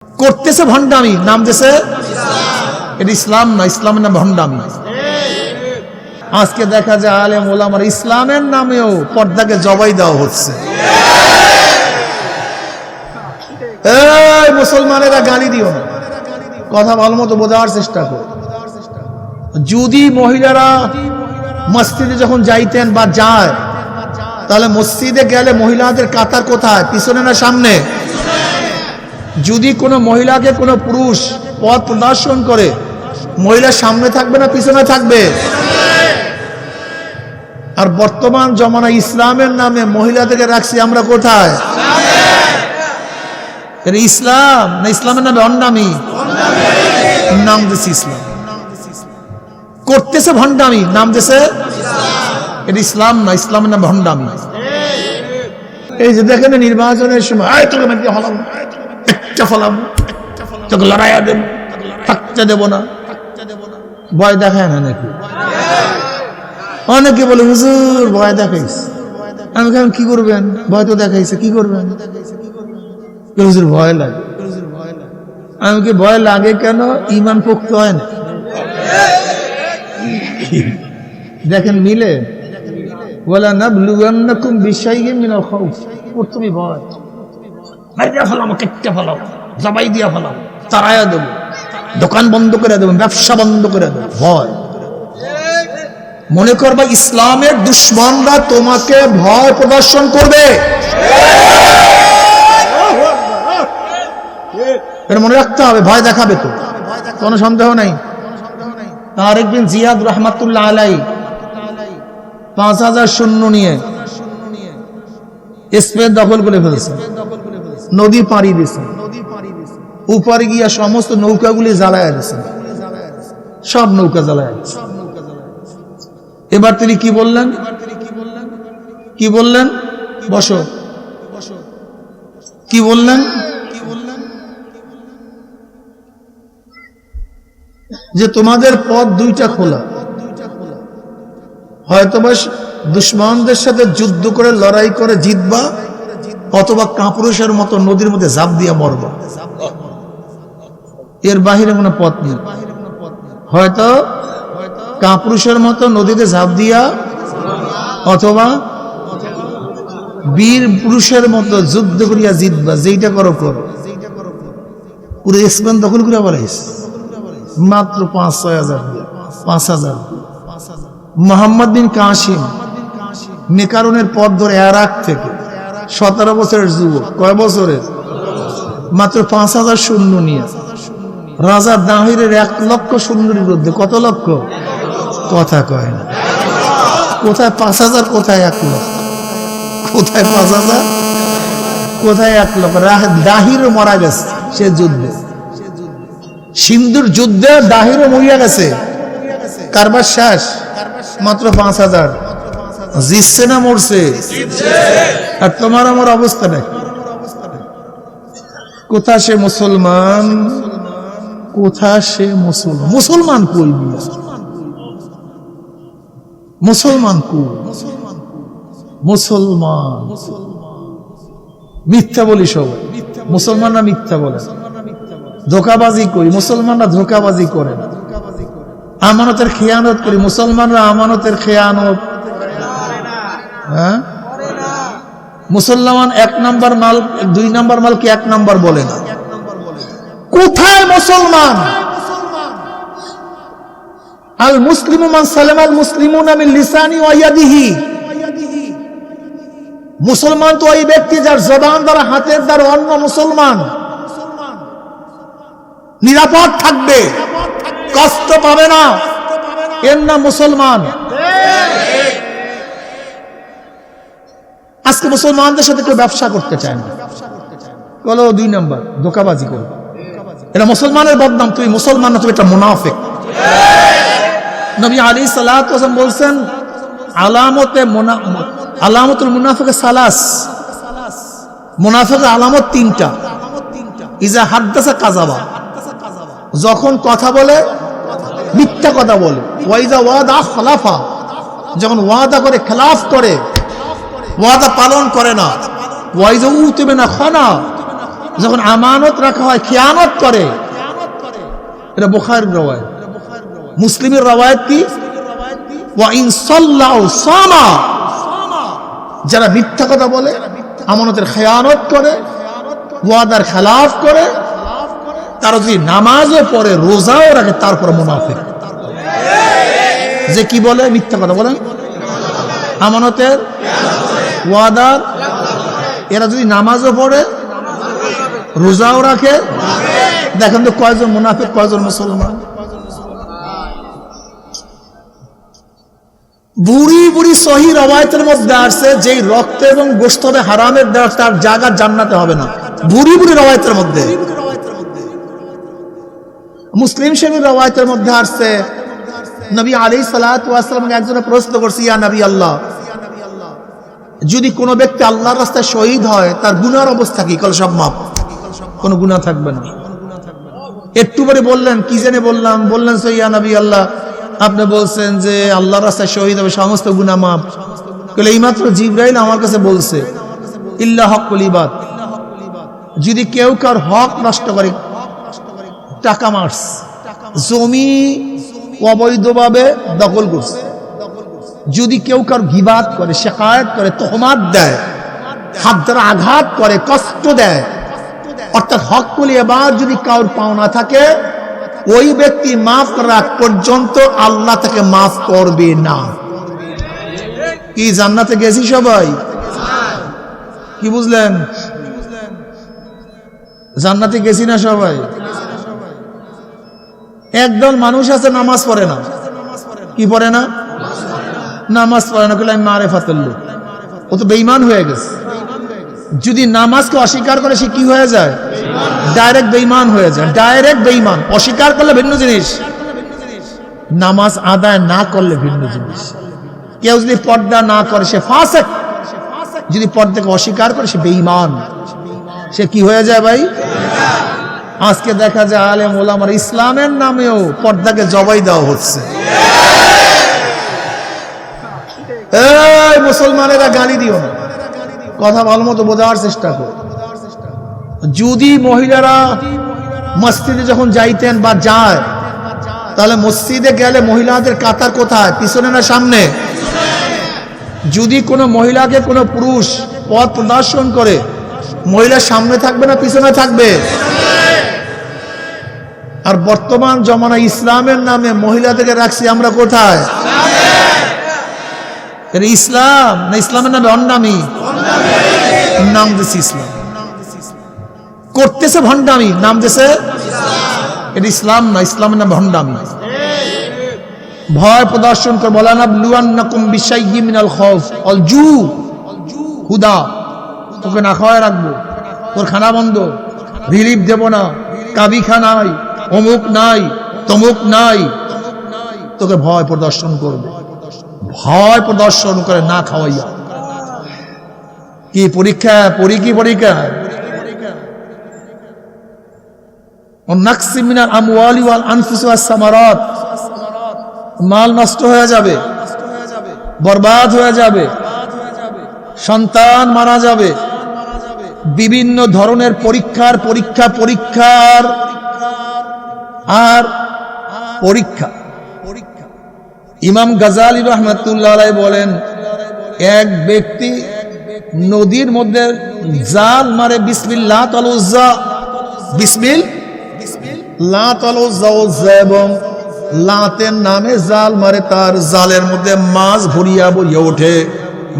করতেছে ভণ্ডামি, নাম দিয়েছে এটা ইসলাম না, ইসলামের নাম ভণ্ডামি। আজকে দেখা যায় আলেম ওলামার ইসলামের নামেও পর্দাকে জবাই দেওয়া হচ্ছে। এই মুসলমানেরা গালি দিও না, কথা ভালো মতো বোঝার চেষ্টা করো। যদি মহিলারা মসজিদে যখন যাইতেন বা যায়, তাহলে মসজিদে গেলে মহিলাদের কাতার কোথায়, পিছনে না সামনে? যদি কোনো মহিলাকে কোনো পুরুষ পথ প্রদর্শন করে, মহিলা সামনে থাকবে না পিছনে থাকবে? আর বর্তমান জমানা ইসলামের নামে মহিলাদেরকে রাখছি আমরা কোথায়? এটা ইসলাম না ইসলামের নামে ভণ্ডামি? নাম দিয়েছে ইসলাম, করতেছে ভণ্ডামি, নাম দিয়েছে এটা ইসলাম না, ইসলামের নামে ভণ্ডামি। এই যে দেখেন নির্বাচনের সময় তোকে লড়াইয়া দেব, থাকতে দেব না, ভয় দেখায় না নাকি? অনেকে বলে হুজুর ভয় দেখাইছে। আমি কেন কি করবেন, ভয় তো দেখাইছে, কি করবেন? হুজুর ভয় লাগে। আমি কি ভয় লাগে কেন? ইমান পোক্ত হয় না। দেখেন মিলে ওয়ালা নাবলুয়ান্নাকুম বিশাইইন মিনাল খাউফ, প্রথমে ভয়, মাইরা ফেলাম, কেটে ফেলাম, জবাই দিয়া ফেলাম, তাড়াইয়া দেব, দোকান বন্ধ করে দেব, ব্যবসা বন্ধ করে দেব, ভয়। মনে করবা ইসলামের দুশ্মনরা তোমাকে ভয় প্রদর্শন করবে, এটা মনে রাখতে হবে। ভয় দেখাবে তো, কোনো সন্দেহ নাই। তারেক বিন জিয়াদ রহমাতুল্লাহ আলাই 5000 সৈন্য নিয়ে স্পেন দখল করে ফেলেছে, নদী পাড়ি দিয়েছে, উপরে গিয়া সমস্ত নৌকাগুলি জ্বালায়া দিয়েছে, সব নৌকা জ্বালায়া দিয়েছে। এবার তিনি কি বললেন? কি বললেন? বসো। কি বললেন? যে তোমাদের পথ দুইটা খোলা, হয়তোবা দুশ্মনদের সাথে যুদ্ধ করে লড়াই করে জিতবা, অথবা কাপুরুষের মতো নদীর মধ্যে ঝাঁপ দিয়া মরবা। এর বাহিরে কোনো পথ নেই। হয়তো কাপুরুষের মতো নদীতে ঝাঁপ দিয়া, অথবা বীর পুরুষের মতো যুদ্ধ করিয়া জিতবা, যেইটা করো করো। পুরো স্পেন দখল করিয়া বলাইস মাত্র 5-6 হাজার, 5,000। মোহাম্মদ বিন কাসিম মেকারনের পথ ধরে ইরাক থেকে 17 বছরের যুবক, কয় বছরের? মাত্র 5,000 সৈন্য নিয়ে রাজা দাহিরের 1 লক্ষ সৈন্যের বিরুদ্ধে। কত লক্ষ? কথা কয় না। কোথায় 5,000, কোথায় 1 লক্ষ? কোথায় 5,000, কোথায় 1 লক্ষ? দাহিরও মারা গেছে সে যুদ্ধে, সিন্ধুর যুদ্ধে দাহিরও মরিয়া গেছে। কারবার শেষ, মাত্র 5,000। জিতছে না মরছে? আর তোমার আমার অবস্থা নেই। কোথা সে মুসলমান, কোথা সে মুসলমান? মুসলমান কই? মুসলমান কই? মুসলমান মিথ্যা বলি সবাই, মুসলমানরা মিথ্যা বলে। ধোঁকাবাজি করি, মুসলমানরা ধোঁকাবাজি করে না। আমানতের খেয়ানত করি, মুসলমানরা আমানতের খেয়ানত। হ্যাঁ, মুসলমান 1 নাম্বার মাল 2 নাম্বার মালকে 1 নাম্বার বলে না। কোথায় মুসলমান? আল মুসলিমু মান সালামাল মুসলিমুনা মিন লিসানি ওয়া ইয়াদিহি। মুসলমান তো ওই ব্যক্তি যার জবান দ্বারা, হাতের দ্বারা অন্য মুসলমান নিরাপদ থাকবে, কষ্ট পাবে না, এর নাম মুসলমান। আজকে মুসলমানদের সাথে কেউ ব্যবসা করতে চায় না, বলো 2 নাম্বার, ধোঁকাবাজি করো। এটা মুসলমানের বদনাম, তুমি মুসলমান না, তুমি একটা মুনাফিক। নবী আলাইহিস সালাতু ওয়াস সালাম বলছেন আলামতুল মুনাফিক সালাস, মুনাফিকের আলামত 3টা। ইজা হাদ্দাসা কাযাবা, যখন কথা বলে মিথ্যা কথা বলে। ওয়াইজা ওয়াদা খলাফা, যখন ওয়াদা করে খেলাফ করে, ওয়াদা পালন করে না। ওয়াইজা উতিবে না খানা, যখন আমানত রাখা হয় খেয়ানত করে। এটা বুখারীর রওয়ায়াত। মুসলিমের রওয়ায়াত কি? ওয়া ইন সাল্লাহু সামা, যারা মিথ্যা কথা বলে, আমানতের খেয়ানত করে, ওয়াদার খেলাফ করে, তারা যদি নামাজও পড়ে রোজাও রাখে তারপর মুনাফিক। যে কি বলে? মিথ্যা কথা বলেন, আমানতের, ওয়াদার, এরা যদি নামাজও পড়ে রোজাও রাখে, দেখেন তো কয়জন মুনাফিক কয়জন মুসলমান। বুড়ি বুড়ি সহি রওয়ায়াতের মধ্যে আসছে যেই রক্ত এবং গোশত হবে হারামের, তার জায়গা জান্নাতে হবে না। বুড়ি বুড়ি রওয়ায়াতের মধ্যে। মুসলিম শরীফের রওয়ায়াতের মধ্যে আসছে নবী আলাইহিস সালাতু ওয়াস সালামকে একজনে প্রশ্ন করছে, ইয়া নবী আল্লাহ, যদি কোনো ব্যক্তি আল্লাহর রাস্তায় শহীদ হয় তার গুনার অবস্থা কি? কল সব মাপ, কোনো গুনাহ থাকবে না। একটু পরে বললেন, কি জেনে বললাম, বললেন ইয়া নবী আল্লাহ, আপনি বলছেন যে আল্লাহর রাস্তায় শহীদ হবে সমস্ত গুনাহ মাপ। কইলে এইমাত্র জিবরাইল আমার কাছে বলছে ইল্লা হকুল ইবাদ, যদি কেউ কার হক নষ্ট করে, টাকা মারস, জমি অবৈধভাবে দখল করছে, যদি কেউ কার গিবাত করে, শিকায়ত করে, তহমাত দেয়, হাত দ্বারা আঘাত করে, কষ্ট দেয়, অর্থাৎ হকুল ইবাদ যদি কাউর পাওনা থাকে, ওই ব্যক্তি মাফ রাখ পর্যন্ত আল্লাহ তাকে মাফ করবে না। কি জান্নাতে গেছি সবাই? কি বুঝলেন? জান্নাতে গেছি না সবাই? একদল মানুষ আছে নামাজ পড়ে না। কি পড়ে না? নামাজ পড়ে না। আমি মারেফাতুল লোক, ও তো বেঈমান হয়ে গেছে। যদি নামাজকে অস্বীকার করে সে কি হয়ে যায়? ডাইরেক্ট বেঈমান হয়ে যায়। ডাইরেক্ট বেঈমান। অস্বীকার করলে ভিন্ন জিনিস, নামাজ আদায় না করলে ভিন্ন জিনিস। কেউ যদি পর্দা না করে সে ফাসিক, যদি পর্দাকে অস্বীকার করে সে বেঈমান। সে কি হয়ে যায় ভাই? আজকে দেখা যায় আলেম ওলামার ইসলামের নামেও পর্দাকে জবাই দেওয়া হচ্ছে। এই মুসলমানেরা গালি দিও না, কথা ভালো মতো বোঝার চেষ্টা করো। যদি মহিলারা মসজিদে যখন যাইতেন বা যায়, তাহলে মসজিদে গেলে মহিলাদের কাতার কোথায়? পিছনে না সামনে? যদি কোনো মহিলাকে কোনো পুরুষ পথ প্রদর্শন করে, মহিলা সামনে থাকবে না পিছনে থাকবে? আর বর্তমান জমানা ইসলামের নামে মহিলাদেরকে রাখছি আমরা কোথায়? এটা ইসলাম না ইসলামের নামে ভণ্ডামি? নাম দিছে ইসলাম, করতেছে ভণ্ডামি, নাম দিছে এটা ইসলাম না, ইসলামের নামে ভণ্ডামি। ভয় প্রদর্শন করে ওয়ালানাবলুয়ান্নাকুম বিশাইয়্যিম মিনাল খাউফ ওয়াল জু, হুদা, তোকে না খাওয়ায় রাখবো, তোর খানা বন্ধ, রিলিফ দেব না, কাবি খানাই, অমুক নাই, তমুক নাই, তোকে ভয় প্রদর্শন করবে। ভয় প্রদর্শন করে না খাওয়াইয়া কি পরীক্ষা? কি পরীক্ষা? নাকসি মিনাল আমওয়ালি ওয়াল আনফুসি ওয়াস সামারাত, মাল নষ্ট হয়ে যাবে, বরবাদ হয়ে যাবে, সন্তান মারা যাবে, বিভিন্ন ধরনের পরীক্ষার আর পরীক্ষা। ইমাম গাজালি রাহমাতুল্লাহ আলাইহি বলেন, এক ব্যক্তি নদীর মধ্যে জাল মারে, বিসমিল্লাহ তাল উজ্জা, বিসমিল্লাহ তাল উজ্জা এবং লাতের নামে জাল মারে, তার জালের মধ্যে মাছ ভরিয়া ভরিয়া ওঠে,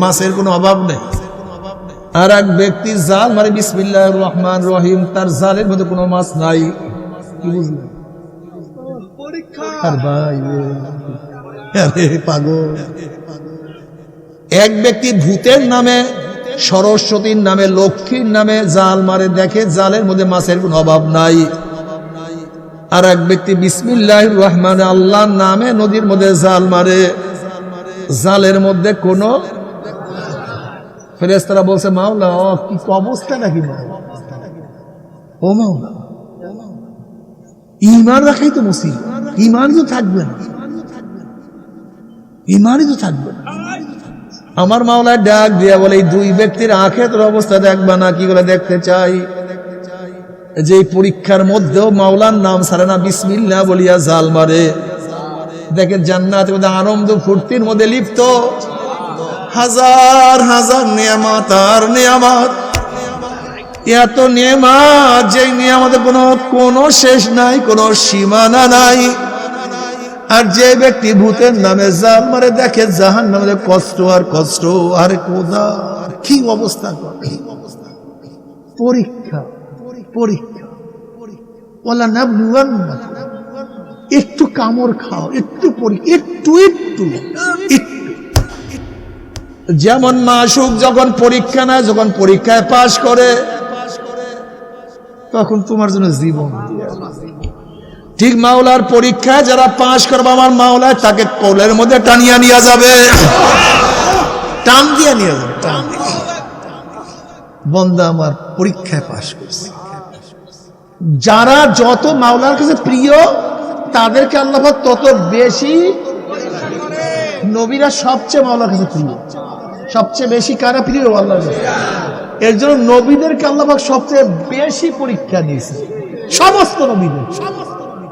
মাছের কোনো অভাব নেই। আর এক ব্যক্তি জাল মারে বিসমিল্লাহির রহমানির রহিম, তার জালের মধ্যে কোনো মাছ নাই। কি বুঝলেন? আর ভাই পাগল। এক ব্যক্তি ভূতের নামে, সরস্বতীর নামে, লক্ষ্মীর নামে জাল মারে, দেখে জালের মধ্যে মাছের কোনো অভাব নাই। আর এক ব্যক্তি বিসমিল্লাহির রহমান, আল্লাহর নামে নদীর মধ্যে জাল মারে, জালের মধ্যে কোনো, ফেরেশতারা বলছে মাওলা কি অবস্থা নাকি? ও মাওলা, ঈমান রাখাই তো মুসিবত, ঈমানই তো থাকবে না, ঈমানই তো থাকবে না। আমার মাওলা ডাক দিয়া বলে, এই দুই ব্যক্তির আখিরাতের অবস্থা দেখবা না? কি করে দেখতে চাই? যে পরীক্ষার মধ্যেও মাওলার নাম ছাড়ে না, বিসমিল্লাহ বলিয়া জাল মারে। দেখেন জান্নাতের মধ্যে আনন্দ ফুর্তির মধ্যে লিপ্ত, হাজার হাজার নিয়ামত আর নিয়ামত, এত নিয়ামত যে নিয়ামতের কোনো শেষ নাই, কোনো সীমানা নাই। আর যে ব্যক্তি ভূতের নামে জাল মারে, দেখে জাহান্নামে কষ্ট আর কষ্ট, আর কোদা কি অবস্থা, পরীক্ষা পরীক্ষা। ওয়ালা নাবলুওয়ান্নাকুম, একটু কামড় খাও, একটু একটু একটু একটু। যেমন মাসুক যখন পরীক্ষা নেয়, যখন পরীক্ষায় পাশ করে, তখন তোমার জন্য জীবন, ঠিক মাওলার পরীক্ষায় যারা পাশ করবে, আমার মাওলায় তাকে কোলের মধ্যে টানিয়া নিয়ে যাবে, টান দিয়ে নিয়ে যাবে, টান দিয়ে। বন্দা আমার পরীক্ষায় পাশ করছে। যারা যত মাওলার কাছে প্রিয়, তাদেরকে আল্লাহ তত বেশি, নবীরা সবচেয়ে মাওলার কাছে প্রিয়, সবচেয়ে বেশি কারা প্রিয়? আল্লাহর কাছে। এর জন্য নবীদেরকে আল্লাহ সবচেয়ে বেশি পরীক্ষা দিয়েছে, সমস্ত নবীদের।